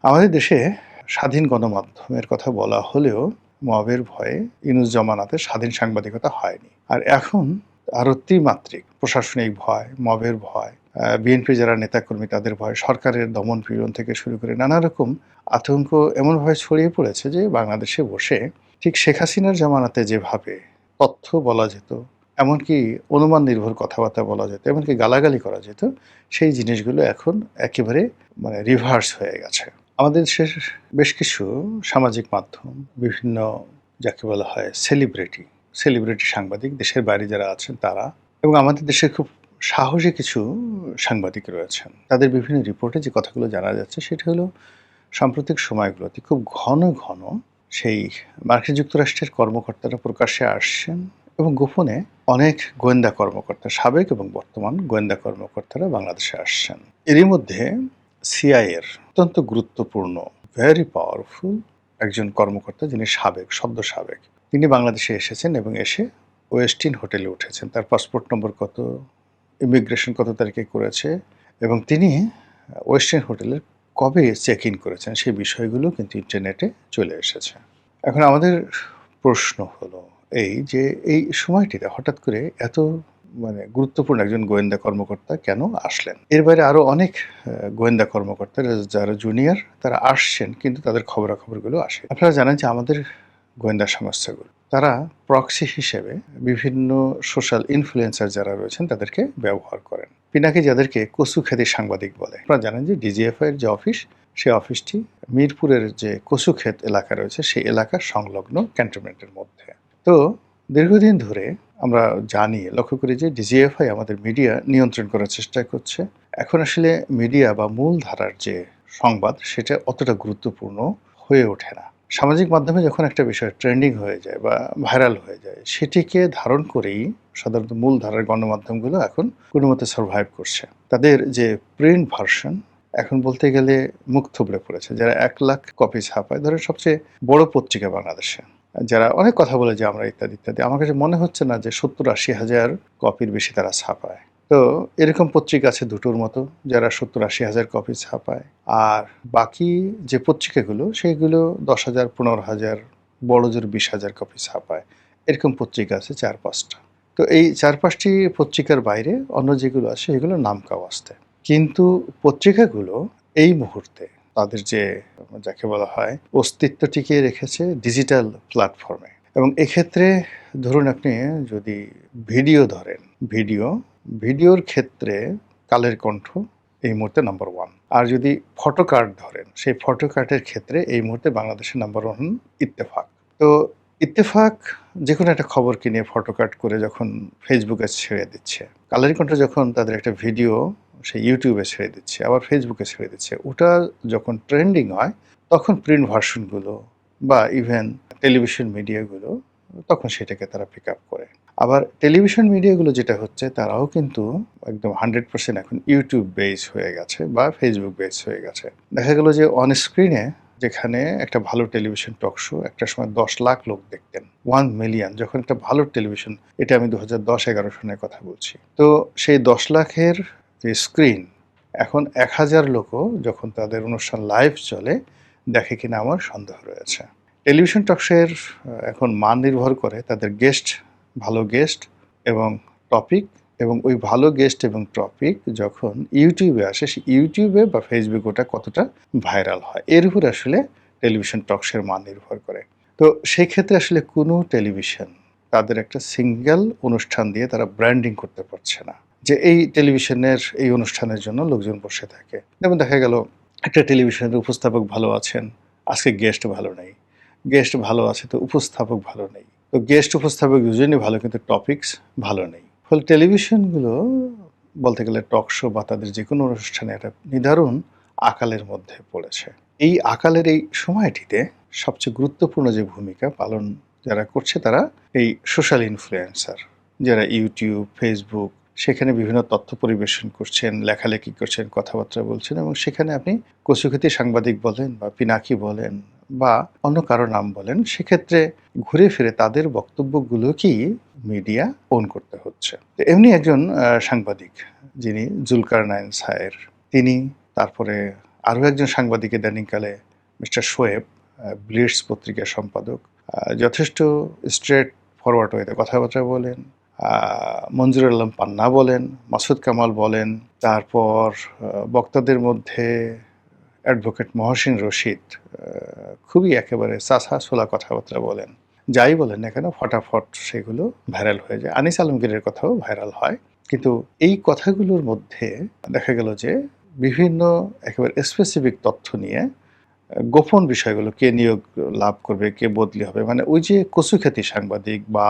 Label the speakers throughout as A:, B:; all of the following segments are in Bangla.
A: আমাদের দেশে স্বাধীন গণমাধ্যমের কথা বলা হলেও মবের ভয়ে ইউনূস জমানাতে স্বাধীন সাংবাদিকতা হয়নি। আর এখন আরো ত্রিমাত্রিক প্রশাসনিক ভয়, মবের ভয়, বিএনপির যারা নেতাকর্মী তাদের ভয়, সরকারের দমন-পীড়ন থেকে শুরু করে নানা রকম আতঙ্ক এমনভাবে ছড়িয়ে পড়েছে যে বাংলাদেশে বসে ঠিক শেখ হাসিনার জামানাতে যেভাবে তথ্য বলা যেত, এমনকি অনুমান নির্ভর কথাবার্তা বলা যেত, এমনকি গালাগালি করা যেত, সেই জিনিসগুলো এখন একেবারে রিভার্স হয়ে গেছে। আমাদের দেশের বেশ কিছু সামাজিক মাধ্যম, বিভিন্ন যাকে বলা হয় সেলিব্রিটি সাংবাদিক, দেশের বাইরে যারা আছেন তারা, এবং আমাদের দেশে খুব সাহসী কিছু সাংবাদিক রয়েছেন। তাদের বিভিন্ন রিপোর্টে যে কথাগুলো জানা যাচ্ছে সেটা হলো সাম্প্রতিক সময়গুলোতে খুব ঘন ঘন সেই মার্কিন যুক্তরাষ্ট্রের কর্মকর্তারা প্রকাশ্যে আসছেন এবং গোপনে অনেক গোয়েন্দা কর্মকর্তা, সাবেক এবং বর্তমান গোয়েন্দা কর্মকর্তারা বাংলাদেশে আসছেন। এরই মধ্যে সিআইএর অত্যন্ত গুরুত্বপূর্ণ, ভেরি পাওয়ারফুল একজন কর্মকর্তা, যিনি সদ্য সাবেক, তিনি বাংলাদেশে এসেছেন এবং এসে ওয়েস্টিন হোটেলে উঠেছেন। তার পাসপোর্ট নম্বর কত, ইমিগ্রেশন কত তারিখে করেছে এবং তিনি ওয়েস্টিন হোটেলের কবে চেক ইন করেছেন সেই বিষয়গুলো কিন্তু ইন্টারনেটে চলে এসেছে। এখন আমাদের প্রশ্ন হলো এই যে এই সময়টিতে হঠাৎ করে এত গুরুত্বপূর্ণ একজন গোয়েন্দা কর্মকর্তা কেন আসলেন? এর বাইরে আরো অনেক গোয়েন্দা কর্মকর্তা যারা জুনিয়র তারা আসছেন, কিন্তু তাদের খবরাখবরগুলো আসে। আপনারা জানেন যে আমাদের গোয়েন্দা সংস্থাগুলো তারা প্রক্সি হিসেবে বিভিন্ন সোশ্যাল ইনফ্লুয়েন্সার যারা রয়েছেন তাদেরকে ব্যবহার করেন। পিনাকি যাদেরকে কচুক্ষেতি সাংবাদিক বলে। আপনারা জানেন যে ডিজিএফআই এর যে অফিস, সেই অফিসটি মিরপুরের যে কচুক্ষেত এলাকা রয়েছে সেই এলাকার সংলগ্ন ক্যান্টনমেন্টের মধ্যে। তো দীর্ঘদিন ধরে আমরা জানি, লক্ষ্য করি যে ডিজিএফআই আমাদের মিডিয়া নিয়ন্ত্রণ করার চেষ্টা করছে। এখন আসলে মিডিয়া বা মূল ধারার যে সংবাদ সেটা অতটা গুরুত্বপূর্ণ হয়ে ওঠে না। সামাজিক মাধ্যমে যখন একটা বিষয় ট্রেন্ডিং হয়ে যায় বা ভাইরাল হয়ে যায়, সেটিকে ধারণ করেই সাধারণত মূল ধারার গণমাধ্যমগুলো এখন কোনোমতে সারভাইভ করছে। তাদের যে প্রিন্ট ভার্সন এখন বলতে গেলে মুখ থুবড়ে পড়েছে। যারা ১ লাখ কপি ছাপায়, ধরেন সবচেয়ে বড় পত্রিকা বাংলাদেশে, যারা অনেক কথা বলে যে আমরা ইত্যাদি, ইত্যাদি। আমার কাছে মনে হচ্ছে না যে ৭০-৮০ হাজার কপির বেশি তারা ছাপায়। তো এরকম পত্রিকা আছে দুটোর মতো যারা ৭০-৮০ হাজার কপি ছাপায়। আর বাকি যে পত্রিকাগুলো সেগুলো ১০,০০০, ১৫,০০০, বড়জোর ২০,০০০ কপি ছাপায়। এরকম পত্রিকা আছে ৪-৫টা। তো এই ৪-৫টি পত্রিকার বাইরে অন্য যেগুলো আছে সেগুলো নামকাওয়াস্তে। কিন্তু পত্রিকাগুলো এই মুহূর্তে তাদের যে যাকে বলা হয় অস্তিত্ব টিকিয়ে রেখেছে ডিজিটাল প্ল্যাটফর্মে। এবং এক্ষেত্রে ধরুন আপনি যদি ভিডিও ধরেন, ভিডিওর ক্ষেত্রে কালের কণ্ঠ এই মুহূর্তে নাম্বার 1। আর যদি ফটো কার্ড ধরেন, সেই ফটো কার্ডের ক্ষেত্রে এই মুহূর্তে বাংলাদেশের নাম্বার 1 ইত্তেফাক। তো ইত্তেফাক যেকোনো একটা খবরকে নিয়ে ফটো কাট করে যখন ফেসবুকে ছেড়ে দিচ্ছে, কালের কণ্ঠ যখন তাদের একটা ভিডিও সে ইউটিউবে ছেড়ে দিচ্ছে, আবার ফেসবুকে ছেড়ে দিচ্ছে, ওটা যখন ট্রেন্ডিং হয় তখন প্রিন্ট ভার্সনগুলো বা ইভেন টেলিভিশন মিডিয়াগুলো তখন সেটাকে তারা পিক আপ করে। আবার টেলিভিশন মিডিয়াগুলো যেটা হচ্ছে তারাও কিন্তু একদম 100% এখন ইউটিউব বেস হয়ে গেছে বা ফেসবুক বেস হয়ে গেছে। দেখা গেল যে অন স্ক্রিনে যেখানে একটা ভালো টেলিভিশন টক শো একটা সময় ১০ লাখ লোক দেখতেন, 1 মিলিয়ন, যখন একটা ভালো টেলিভিশন, এটা আমি ২০১০-১১ সনের কথা বলছি। তো সেই ১০ লাখের যে স্ক্রিন, এখন ১,০০০ লোকও যখন তাদের অনুষ্ঠান লাইভ চলে দেখে কিনা আমার সন্দেহ রয়েছে। টেলিভিশন টক শো এর এখন মান নির্ভর করে তাদের গেস্ট, ভালো গেস্ট এবং টপিক, এবং ওই ভালো গেস্ট এবং টপিক যখন ইউটিউবে আসে, সেই ইউটিউবে বা ফেসবুক ওটা কতটা ভাইরাল হয়, এর উপর আসলে টেলিভিশন টক শো এর মান নির্ভর করে। তো সেই ক্ষেত্রে আসলে কোনো টেলিভিশন তাদের একটা সিঙ্গেল অনুষ্ঠান দিয়ে তারা ব্র্যান্ডিং করতে পারছে না যে এই টেলিভিশনের এই অনুষ্ঠানের জন্য লোকজন বসে থাকে। যেমন দেখা গেল একটা টেলিভিশনের উপস্থাপক ভালো আছেন, আজকে গেস্ট ভালো নেই। গেস্ট ভালো আছে তো উপস্থাপক ভালো নেই। তো গেস্ট উপস্থাপক দুজনই ভালো, কিন্তু টপিকস ভালো নেই। ফলে টেলিভিশনগুলো বলতে গেলে টক শো বা তাদের যেকোনো অনুষ্ঠানে একটা নিদারুণ আকালের মধ্যে পড়েছে। এই আকালের এই সময়টিতে সবচেয়ে গুরুত্বপূর্ণ যে ভূমিকা পালন যারা করছে তারা এই সোশ্যাল ইনফ্লুয়েন্সার, যারা ইউটিউব, ফেসবুক সেখানে বিভিন্ন তথ্য পরিবেশন করছেন, লেখালেখি করছেন, কথাবার্তা বলছেন, এবং সেখানে আপনি কচুক্ষেতি সাংবাদিক বলেন বা পিনাকি বলেন বা অন্য কারো নাম বলেন, সেক্ষেত্রে ঘুরে ফিরে তাদের বক্তব্যগুলোকেই মিডিয়া ওন করতে হচ্ছে। তো এমনি একজন সাংবাদিক যিনি জুলকারনাইন সায়ের, তিনি, তারপরে আরও একজন সাংবাদিক ইদানিংকালে মিস্টার শোয়েব, ব্লিটস পত্রিকার সম্পাদক, যথেষ্ট স্ট্রেট ফরওয়ার্ড ওয়েতে কথাবার্তা বলেন। মঞ্জুরুল আলম পান্না বলেন, মাসুদ কামাল বলেন, তারপর বক্তাদের মধ্যে অ্যাডভোকেট মহসিন রশিদ খুবই একেবারে চাছা ছোলা কথাবার্তা বলেন। যাই বলেন না কেন ফটাফট সেগুলো ভাইরাল হয়ে যায়। আনিস আলমগীরের কথাও ভাইরাল হয়। কিন্তু এই কথাগুলোর মধ্যে দেখা গেল যে বিভিন্ন একেবারে স্পেসিফিক তথ্য নিয়ে গোপন বিষয়গুলো, কে নিয়োগ লাভ করবে, কে বদলি হবে, মানে ওই যে কচুখ্যাতি সাংবাদিক বা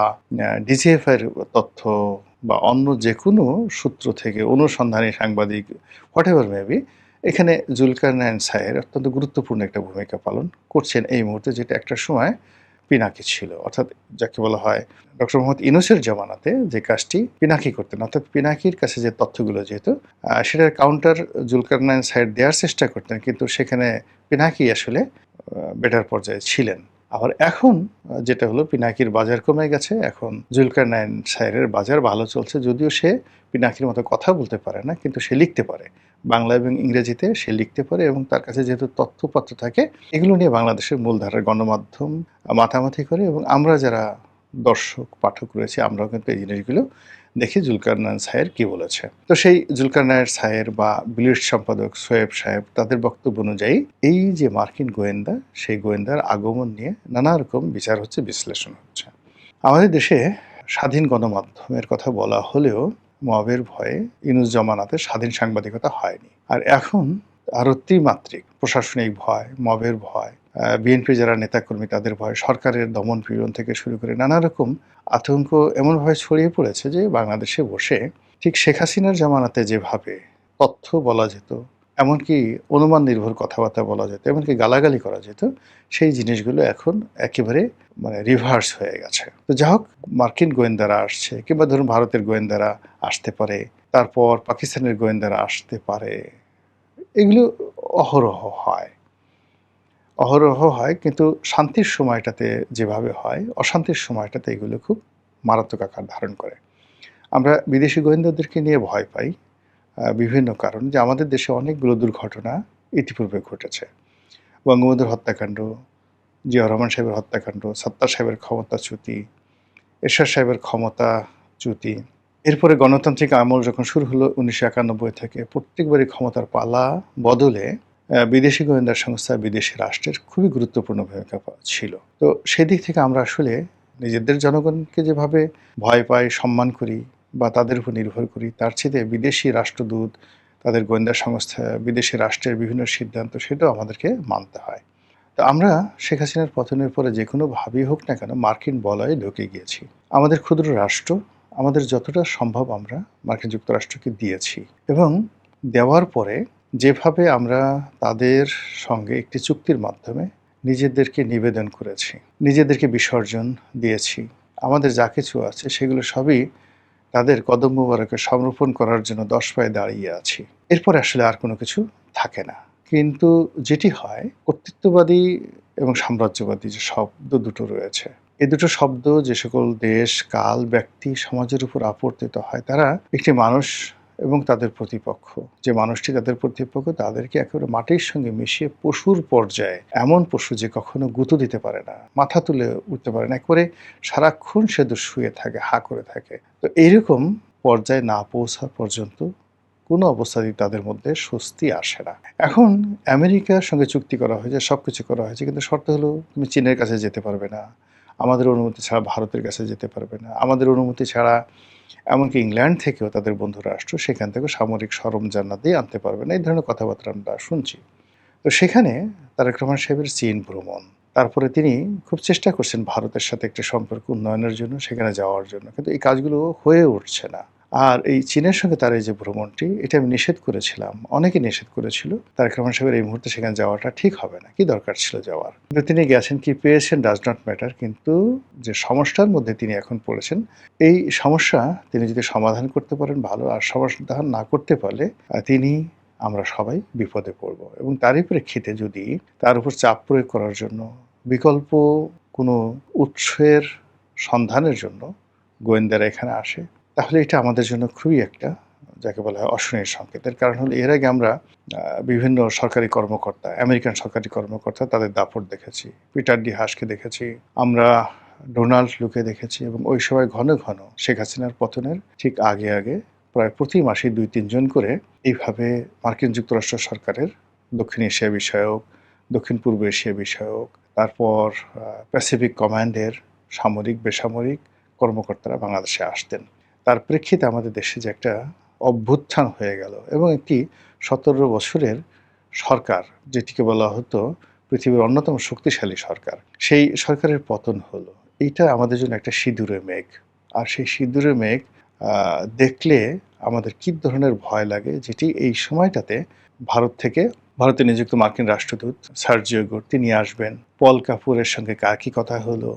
A: ডিজিএফআই এর তথ্য বা অন্য যে কোনো সূত্র থেকে অনুসন্ধানী সাংবাদিক হোয়াট এভার মেবি, এখানে জুলকারনাইন সাহের অত্যন্ত গুরুত্বপূর্ণ একটা ভূমিকা পালন করছেন এই মুহূর্তে, যেটা একটা সময় পিনাকি ছিল। অর্থাৎ যাকে বলা হয় ডক্টর মোহাম্মদ ইউনূসের জামানাতে যে কাজটি পিনাকি করতেন, অর্থাৎ পিনাকির কাছে যে তথ্যগুলো যেহেতু সেটার কাউন্টার জুলকারনাইন সাহেব দেওয়ার চেষ্টা করতেন, কিন্তু সেখানে পিনাকি আসলে বেটার পর্যায়ে ছিলেন। আবার এখন যেটা হলো পিনাকির বাজার কমে গেছে, এখন জুলকারনাইন সাহেবের বাজার ভালো চলছে, যদিও সে পিনাকির মতো কথা বলতে পারে না, কিন্তু সে লিখতে পারে বাংলা এবং ইংরেজিতে, সে লিখতে পারে এবং তার কাছে যেহেতু তথ্যপত্র থাকে, এগুলো নিয়ে বাংলাদেশের মূলধারার গণমাধ্যম মাতামাতি করে এবং আমরা যারা দর্শক পাঠক রয়েছে আমরাও কিন্তু এই জিনিসগুলো দেখি জুলকারনাইন সাহের কি বলেছে। তো সেই জুলকারনাইন সাহের বা ব্লিটস সম্পাদক সোয়েব সাহেব তাদের বক্তব্য অনুযায়ী এই যে মার্কিন গোয়েন্দা, সেই গোয়েন্দার আগমন নিয়ে নানা রকম বিচার হচ্ছে, বিশ্লেষণ হচ্ছে। আমাদের দেশে স্বাধীন গণমাধ্যমের কথা বলা হলেও মবের ভয়ে ইউনূস জামানাতে স্বাধীন সাংবাদিকতা হয়নি। আর এখন আরও ত্রিমাত্রিক প্রশাসনিক ভয়, মবের ভয়, বিএনপি যারা নেতাকর্মী তাদের ভয়, সরকারের দমন পীড়ন থেকে শুরু করে নানা রকম আতঙ্ক এমনভাবে ছড়িয়ে পড়েছে যে বাংলাদেশে বসে ঠিক শেখ হাসিনার জামানাতে যেভাবে তথ্য বলা যেত, এমনকি অনুমান নির্ভর কথাবার্তা বলা যেত, এমনকি গালাগালি করা যেত, সেই জিনিসগুলো এখন একেবারে মানে রিভার্স হয়ে গেছে। তো যা হোক, মার্কিন গোয়েন্দারা আসছে, কিংবা ধরুন ভারতের গোয়েন্দারা আসতে পারে, তারপর পাকিস্তানের গোয়েন্দারা আসতে পারে, এগুলো অহরহ হয়, অহরহ হয়, কিন্তু শান্তির সময়টাতে যেভাবে হয়, অশান্তির সময়টাতে এগুলো খুব মারাত্মক আকার ধারণ করে। আমরা বিদেশি গোয়েন্দাদেরকে নিয়ে ভয় পাই বিভিন্ন কারণ, যে আমাদের দেশে অনেকগুলো দুর্ঘটনা ইতিপূর্বে ঘটেছে। বঙ্গবন্ধুর হত্যাকাণ্ড, জিয়াউর রহমান সাহেবের হত্যাকাণ্ড, সাত্তার সাহেবের ক্ষমতাচ্যুতি, এরশাদ সাহেবের ক্ষমতাচ্যুতি, এরপরে গণতান্ত্রিক আমল যখন শুরু হলো 1991 থেকে, প্রত্যেকবারই ক্ষমতার পালা বদলে বিদেশি গোয়েন্দা সংস্থা, বিদেশি রাষ্ট্রের খুবই গুরুত্বপূর্ণ ভূমিকা ছিল। তো সেদিক থেকে আমরা আসলে নিজেদের জনগণকে যেভাবে ভয় পাই, সম্মান করি বা তাদের উপর নির্ভর করি, তার চেয়ে বিদেশি রাষ্ট্রদূত, তাদের গোয়েন্দা সংস্থা, বিদেশি রাষ্ট্রের বিভিন্ন সিদ্ধান্ত, সেটাও আমাদেরকে মানতে হয়। তো আমরা শেখ হাসিনার পতনের পরে যে কোনোভাবেই হোক না কেন মার্কিন বলয়ে ঢুকে গিয়েছি। আমাদের ক্ষুদ্র রাষ্ট্র, আমাদের যতটা সম্ভব আমরা মার্কিন যুক্তরাষ্ট্রকে দিয়েছি, এবং দেওয়ার পরে যেভাবে আমরা তাদের সঙ্গে একটি চুক্তির মাধ্যমে নিজেদেরকে নিবেদন করেছি, নিজেদেরকে বিসর্জন দিয়েছি, আমাদের যা কিছু আছে সেগুলো সবই তাদের কদম মোবারকে সমর্পণ করার জন্য 10 পায়ে দাঁড়িয়ে আছি। এরপরে আসলে আর কোনো কিছু থাকে না। কিন্তু যেটি হয়, কর্তৃত্ববাদী এবং সাম্রাজ্যবাদী যে শব্দ দুটো রয়েছে, এই দুটো শব্দ যে সকল দেশ, কাল, ব্যক্তি, সমাজের উপর আপর্তিত হয়, তারা একটি মানুষ এবং তাদের প্রতিপক্ষ, যে মানুষটি তাদের প্রতিপক্ষ, তাদেরকে একেবারে মাটির সঙ্গে মিশিয়ে পশুর পর্যায়ে, এমন পশু যে কখনো গুঁতো দিতে পারে না, মাথা তুলে উঠতে পারে না, একেবারে সারাক্ষণ সে শুয়ে থাকে, হা করে থাকে। তো এইরকম পর্যায়ে না পৌঁছা পর্যন্ত কোনো অবস্থাতেই তাদের মধ্যে স্বস্তি আসে না। এখন আমেরিকার সঙ্গে চুক্তি করা হয়েছে, সবকিছু করা হয়েছে, কিন্তু শর্ত হলো তুমি চীনের কাছে যেতে পারবে না, আমাদের অনুমতি ছাড়া ভারতের কাছে যেতে পারবে না, আমাদের অনুমতি ছাড়া এমনকি ইংল্যান্ড থেকেও তাদের বন্ধু রাষ্ট্র সেখান থেকে সামরিক সরঞ্জাম দিয়ে আনতে পারবে না, এই ধরনের কথাবার্তা আমরা শুনছি। তো সেখানে তারেক রহমান সাহেবের চীন ভ্রমণ, তারপরে তিনি খুব চেষ্টা করছেন ভারতের সাথে একটি সম্পর্ক উন্নয়নের জন্য, সেখানে যাওয়ার জন্য, কিন্তু এই কাজগুলো হয়ে উঠছে না। আর এই চীনের সঙ্গে তার এই যে ভ্রমণটি, এটা আমি নিষেধ করেছিলাম, অনেকে নিষেধ করেছিল, তারেক রহমান সাহেবের এই মুহূর্তে সেখানে যাওয়াটা ঠিক হবে না, কি দরকার ছিল যাওয়ার, কিন্তু তিনি গেছেন, কি পেয়েছেন ডাজ নট ম্যাটার। কিন্তু যে সমস্যার মধ্যে তিনি এখন পড়েছেন, এই সমস্যা তিনি যদি সমাধান করতে পারেন ভালো, আর সমাধান না করতে পারলে তিনি, আমরা সবাই বিপদে পড়ব। এবং তারই প্রেক্ষিতে যদি তার উপর চাপ প্রয়োগ করার জন্য বিকল্প কোনো উৎসের সন্ধানের জন্য গোয়েন্দারা এখানে আসে, তাহলে এটা আমাদের জন্য খুবই একটা যাকে বলা হয় অশনির সংকেত। এর কারণ হলো এর আগে আমরা বিভিন্ন সরকারি কর্মকর্তা, আমেরিকান সরকারি কর্মকর্তা তাদের দাপট দেখেছি। পিটার ডি হাসকে দেখেছি, আমরা ডোনাল্ড লুকে দেখেছি এবং ওই সময় ঘন ঘন শেখ হাসিনার পতনের ঠিক আগে আগে প্রায় প্রতি মাসে ২-৩ জন করে এইভাবে মার্কিন যুক্তরাষ্ট্র সরকারের দক্ষিণ এশিয়া বিষয়ক, দক্ষিণ পূর্ব এশিয়া বিষয়ক, তারপর প্যাসিফিক কমান্ডের সামরিক বেসামরিক কর্মকর্তারা বাংলাদেশে আসতেন। তার প্রেক্ষিতে আমাদের দেশে যে একটা অভ্যুত্থান হয়ে গেল এবং একটি ১৭ বছরের সরকার, যেটিকে বলা হতো পৃথিবীর অন্যতম শক্তিশালী সরকার, সেই সরকারের পতন হলো। এইটা আমাদের জন্য একটা সিঁদুরের মেঘ। আর সেই সিঁদুরের মেঘ দেখলে আমাদের কী ধরনের ভয় লাগে, যেটি এই সময়টাতে ভারত থেকে ভারতে নিযুক্ত মার্কিন রাষ্ট্রদূত সার্জিও গোর তিনি আসবেন। পল কাপুরের সঙ্গে কার কী কথা হলো,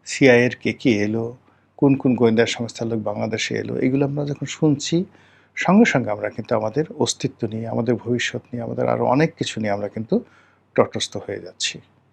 A: সিআইএর কে এলো, কোন কোন গোয়েন্দা সংস্থার লোক বাংলাদেশে এলো, এগুলো আমরা যখন শুনছি সঙ্গে সঙ্গে আমরা কিন্তু আমাদের অস্তিত্ব নিয়ে, আমাদের ভবিষ্যৎ নিয়ে, আমাদের আরও অনেক কিছু নিয়ে আমরা কিন্তু তটস্থ হয়ে যাচ্ছি।